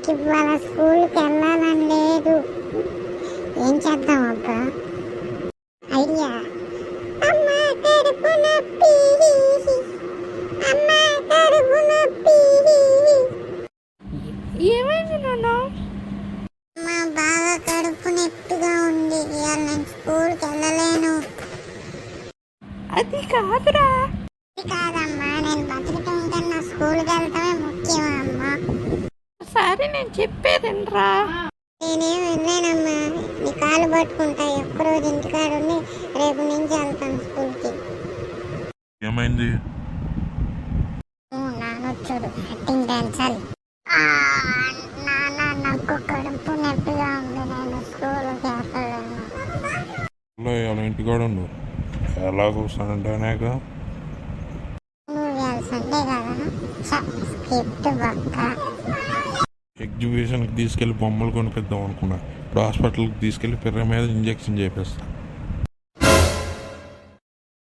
నాకు ఇవాళ స్కూల్కి వెళ్ళాలని లేదు. ఏం చేద్దాం అబ్బా? ఐడియా. అమ్మా కడుపు నొప్పి, అమ్మా కడుపు నొప్పి. ఏమైంది నాన్న? మా బాగా కడుపు నొప్పిగా ఉంది, ఇవాళ నేను స్కూల్కి వెళ్ళలేను. అది కాదురా. అది కాదమ్మా, నేను బతకటం కన్నా స్కూల్కి వెళ్ళటమే ముఖ్యం అమ్మా. సరే నేను చెప్పేదండ్రా. నేనేం వెళ్ళానమ్మా, నీ కాలు పట్టుకుంటా. ఒక్కరోజు ఇంటికాడుండి రేపు నుంచి వెళ్తాను స్కూల్కి. ఏమైంది? నానొచ్చాడు, యాక్టింగ్ డాన్సాలి. నాన్న నాకు కడుపు నొప్పిగా ఉంది, నేను స్కూల్కి వెళ్ళలేను. ఇలా ఇంటికాడ ఉండు, ఎలాగో సండేనేగా. నువ్వు సండే కదా, స్క్రిప్ట్ పక్క. ఎగ్జిబిషన్కి తీసుకెళ్ళి బొమ్మలు కొనిపిద్దాం అనుకున్నా. ఇప్పుడు హాస్పిటల్కి తీసుకెళ్ళి పిర్ర మీద ఇంజెక్షన్ చేపిస్తా.